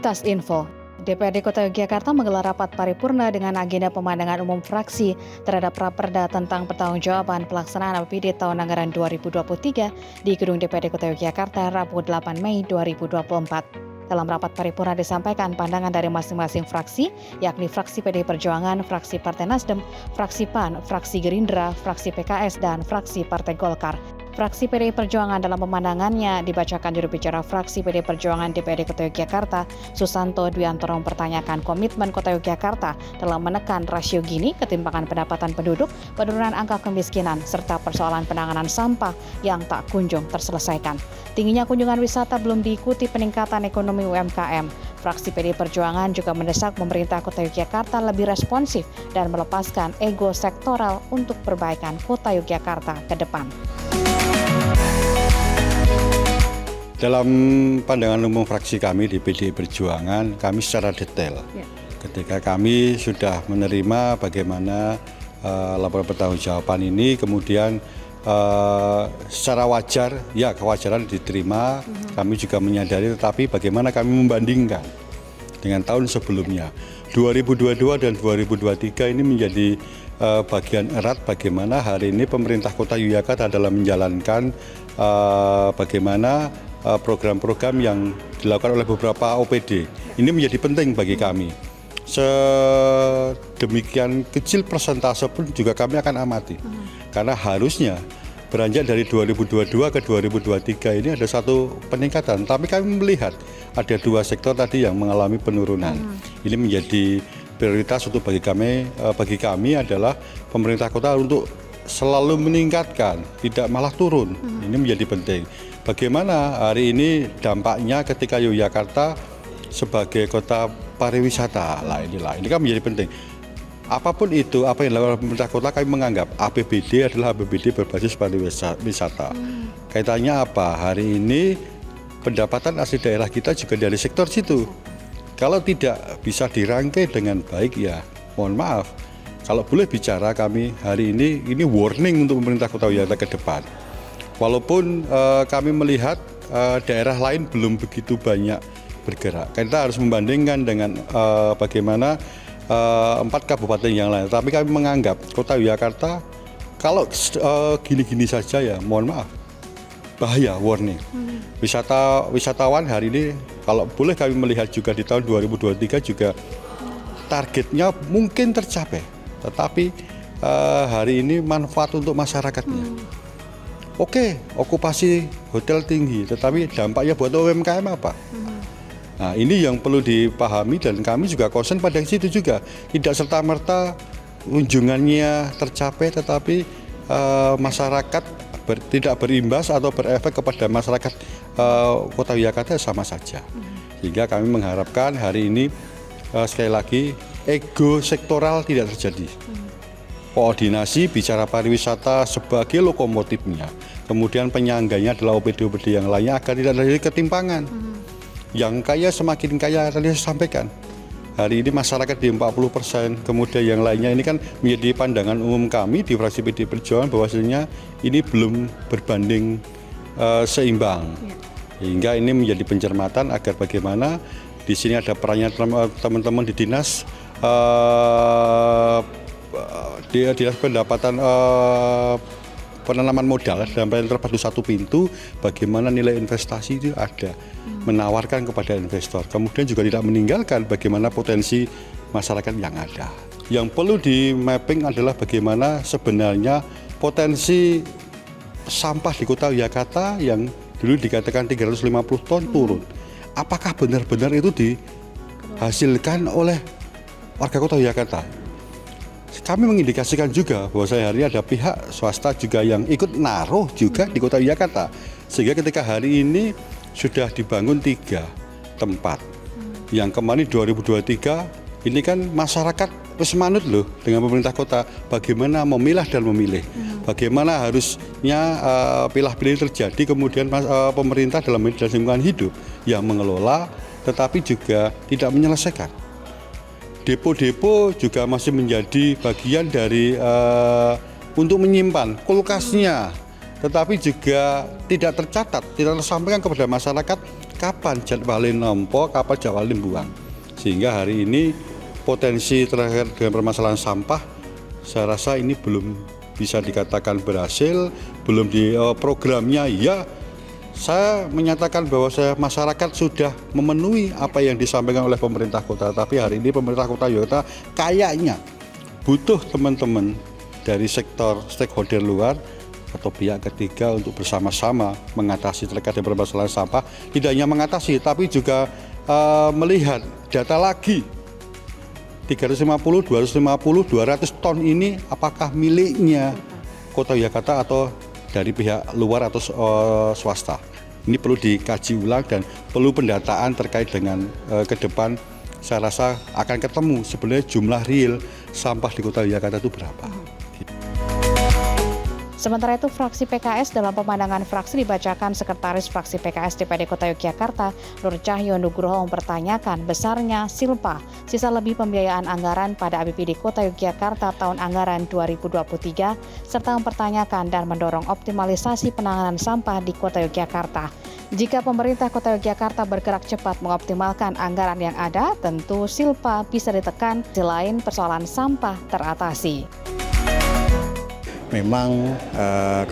Kilas Info. DPRD Kota Yogyakarta menggelar rapat paripurna dengan agenda pemandangan umum fraksi terhadap Raperda tentang pertanggungjawaban pelaksanaan APBD tahun anggaran 2023 di Gedung DPRD Kota Yogyakarta Rabu 8 Mei 2024. Dalam rapat paripurna disampaikan pandangan dari masing-masing fraksi, yakni fraksi PDI Perjuangan, fraksi Partai Nasdem, fraksi PAN, fraksi Gerindra, fraksi PKS, dan fraksi Partai Golkar. Fraksi PDI Perjuangan dalam pemandangannya dibacakan juru bicara fraksi PDI Perjuangan DPRD Kota Yogyakarta, Susanto Dwiantoro, mempertanyakan komitmen Kota Yogyakarta dalam menekan rasio Gini, ketimpangan pendapatan penduduk, penurunan angka kemiskinan, serta persoalan penanganan sampah yang tak kunjung terselesaikan. Tingginya kunjungan wisata belum diikuti peningkatan ekonomi UMKM. Fraksi PDI Perjuangan juga mendesak pemerintah Kota Yogyakarta lebih responsif dan melepaskan ego sektoral untuk perbaikan Kota Yogyakarta ke depan. Dalam pandangan umum fraksi kami di PDI Perjuangan, kami secara detail ketika kami sudah menerima bagaimana laporan pertanggungjawaban ini, kemudian secara wajar, ya kewajaran diterima, kami juga menyadari, tetapi bagaimana kami membandingkan dengan tahun sebelumnya. 2022 dan 2023 ini menjadi bagian erat bagaimana hari ini pemerintah Kota Yogyakarta dalam menjalankan bagaimana program-program yang dilakukan oleh beberapa OPD. Ini menjadi penting bagi kami. Sedemikian kecil persentase pun juga kami akan amati. Karena harusnya beranjak dari 2022 ke 2023 ini ada satu peningkatan. Tapi kami melihat ada dua sektor tadi yang mengalami penurunan. Ini menjadi prioritas untuk bagi kami adalah pemerintah kota untuk selalu meningkatkan, tidak malah turun. Ini menjadi penting. Bagaimana hari ini dampaknya ketika Yogyakarta sebagai kota pariwisata, ini kan menjadi penting. Apapun itu, apa yang dilakukan pemerintah kota, kami menganggap APBD adalah APBD berbasis pariwisata. Kaitannya apa? Hari ini pendapatan asli daerah kita juga dari sektor situ. Kalau tidak bisa dirangkai dengan baik, ya mohon maaf. Kalau boleh bicara, kami hari ini warning untuk pemerintah Kota Yogyakarta ke depan. Walaupun kami melihat daerah lain belum begitu banyak bergerak. Kita harus membandingkan dengan bagaimana 4 kabupaten yang lain. Tapi kami menganggap Kota Yogyakarta kalau gini-gini saja, ya mohon maaf, bahaya, warning. Wisatawan hari ini kalau boleh kami melihat juga di tahun 2023 juga targetnya mungkin tercapai. Tetapi hari ini manfaat untuk masyarakatnya. Oke, okupasi hotel tinggi, tetapi dampaknya buat UMKM apa? Nah, ini yang perlu dipahami dan kami juga concern pada situ juga. Tidak serta-merta kunjungannya tercapai, tetapi masyarakat tidak berimbas atau berefek kepada masyarakat Kota Yogyakarta sama saja. Sehingga kami mengharapkan hari ini sekali lagi ego sektoral tidak terjadi. Koordinasi bicara pariwisata sebagai lokomotifnya, kemudian penyangganya adalah OPD-OPD yang lainnya agar tidak terjadi ketimpangan. Yang kaya semakin kaya, tadi saya sampaikan. Hari ini masyarakat di 40%, kemudian yang lainnya ini kan menjadi pandangan umum kami di fraksi PDI Perjuangan bahwasanya ini belum berbanding seimbang. Hingga ini menjadi pencermatan agar bagaimana di sini ada perannya teman-teman di dinas pendapatan penanaman modal dan terpadu satu pintu, bagaimana nilai investasi itu ada, menawarkan kepada investor. Kemudian juga tidak meninggalkan bagaimana potensi masyarakat yang ada. Yang perlu di mapping adalah bagaimana sebenarnya potensi sampah di Kota Yogyakarta yang dulu dikatakan 350 ton turun. Apakah benar-benar itu dihasilkan oleh warga Kota Yogyakarta? Kami mengindikasikan juga bahwa hari ini ada pihak swasta juga yang ikut naruh juga di Kota Yogyakarta. Sehingga ketika hari ini sudah dibangun 3 tempat. Yang kemarin 2023 ini kan masyarakat wis manut loh dengan pemerintah kota. Bagaimana memilah dan memilih. Bagaimana harusnya pilah-pilih terjadi, kemudian pemerintah dalam lingkungan hidup yang mengelola tetapi juga tidak menyelesaikan. Depo-depo juga masih menjadi bagian dari untuk menyimpan kulkasnya, tetapi juga tidak tercatat, tidak tersampaikan kepada masyarakat kapan jadwalin nompo, kapan jadwalin buang. Sehingga hari ini potensi terkait dengan permasalahan sampah, saya rasa ini belum bisa dikatakan berhasil, belum di programnya ya. Saya menyatakan bahwa masyarakat sudah memenuhi apa yang disampaikan oleh pemerintah kota. Tapi hari ini pemerintah kota Yogyakarta kayaknya butuh teman-teman dari sektor stakeholder luar atau pihak ketiga untuk bersama-sama mengatasi terkait dengan permasalahan sampah. Tidak hanya mengatasi, tapi juga melihat data lagi. 350, 250, 200 ton ini apakah miliknya Kota Yogyakarta atau dari pihak luar atau swasta. Ini perlu dikaji ulang dan perlu pendataan terkait dengan ke depan. Saya rasa akan ketemu sebenarnya jumlah real sampah di Kota Yogyakarta itu berapa. Sementara itu, fraksi PKS dalam pemandangan fraksi dibacakan Sekretaris Fraksi PKS DPRD Kota Yogyakarta, Nur Cahyo Nugroho mempertanyakan besarnya silpa, sisa lebih pembiayaan anggaran pada APBD Kota Yogyakarta tahun anggaran 2023, serta mempertanyakan dan mendorong optimalisasi penanganan sampah di Kota Yogyakarta. Jika pemerintah Kota Yogyakarta bergerak cepat mengoptimalkan anggaran yang ada, tentu silpa bisa ditekan, selain persoalan sampah teratasi. Memang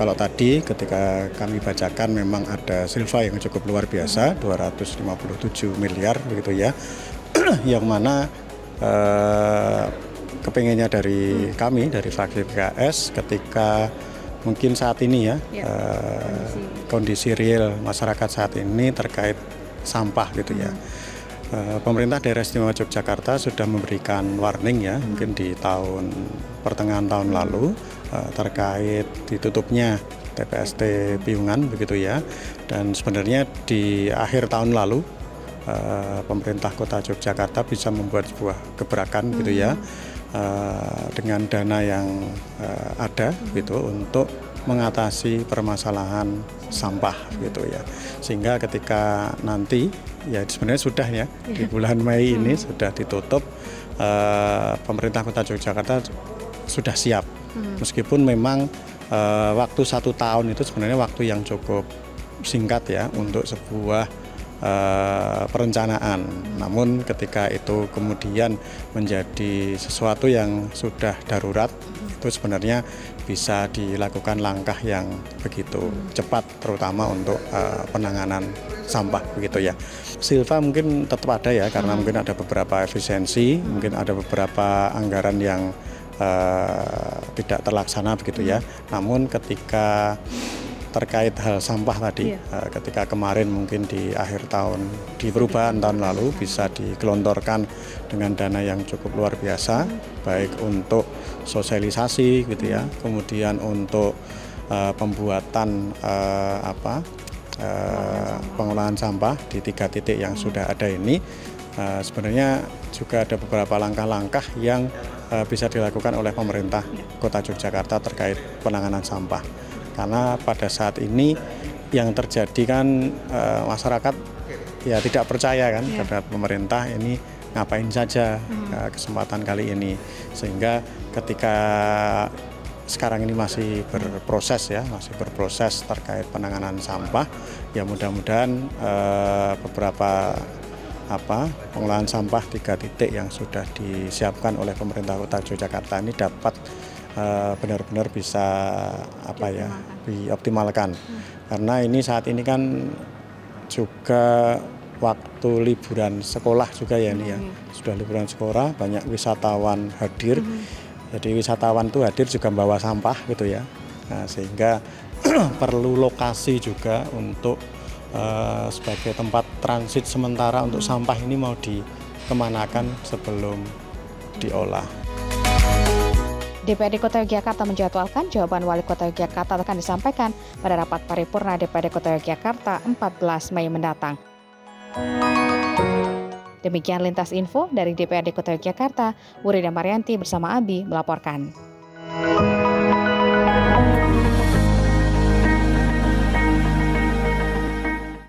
kalau tadi ketika kami bacakan memang ada silpa yang cukup luar biasa, 257 miliar begitu ya, yang mana kepengennya dari kami, dari fraksi PKS ketika mungkin saat ini ya, kondisi real masyarakat saat ini terkait sampah gitu ya. Pemerintah Daerah Istimewa Yogyakarta sudah memberikan warning ya, mungkin di pertengahan tahun lalu terkait ditutupnya TPST Piungan begitu ya. Dan sebenarnya di akhir tahun lalu pemerintah Kota Yogyakarta bisa membuat sebuah gebrakan gitu ya, dengan dana yang ada gitu untuk mengatasi permasalahan sampah gitu ya. Sehingga ketika nanti ya sebenarnya sudah ya di bulan Mei ini sudah ditutup, pemerintah Kota Yogyakarta sudah siap. Meskipun memang waktu 1 tahun itu sebenarnya waktu yang cukup singkat ya untuk sebuah perencanaan. Namun ketika itu kemudian menjadi sesuatu yang sudah darurat, itu sebenarnya bisa dilakukan langkah yang begitu cepat, terutama untuk penanganan sampah begitu ya. Silpa mungkin tetap ada ya, karena mungkin ada beberapa efisiensi, mungkin ada beberapa anggaran yang tidak terlaksana begitu ya. Namun ketika terkait hal sampah tadi, ketika kemarin mungkin di akhir tahun, di perubahan tahun lalu bisa digelontorkan dengan dana yang cukup luar biasa, baik untuk sosialisasi gitu ya, kemudian untuk pembuatan pengolahan sampah di 3 titik yang sudah ada ini. Sebenarnya juga ada beberapa langkah-langkah yang bisa dilakukan oleh pemerintah Kota Yogyakarta terkait penanganan sampah. Karena pada saat ini yang terjadi kan masyarakat ya tidak percaya kan terhadap pemerintah ini ngapain saja kesempatan kali ini. Sehingga ketika sekarang ini masih berproses ya, masih berproses terkait penanganan sampah, ya mudah-mudahan beberapa pengolahan sampah 3 titik yang sudah disiapkan oleh pemerintah Kota Yogyakarta ini dapat benar-benar bisa dioptimalkan. Karena ini saat ini kan juga waktu liburan sekolah juga ya ini ya, sudah liburan sekolah, banyak wisatawan hadir. Jadi wisatawan itu hadir juga membawa sampah gitu ya. Nah, sehingga perlu lokasi juga untuk sebagai tempat transit sementara untuk sampah ini mau dikemanakan sebelum diolah. DPRD Kota Yogyakarta menjadwalkan jawaban Wali Kota Yogyakarta akan disampaikan pada rapat paripurna DPRD Kota Yogyakarta 14 Mei mendatang. Demikian Lintas Info dari DPRD Kota Yogyakarta, Wurida Marianti bersama Abi melaporkan.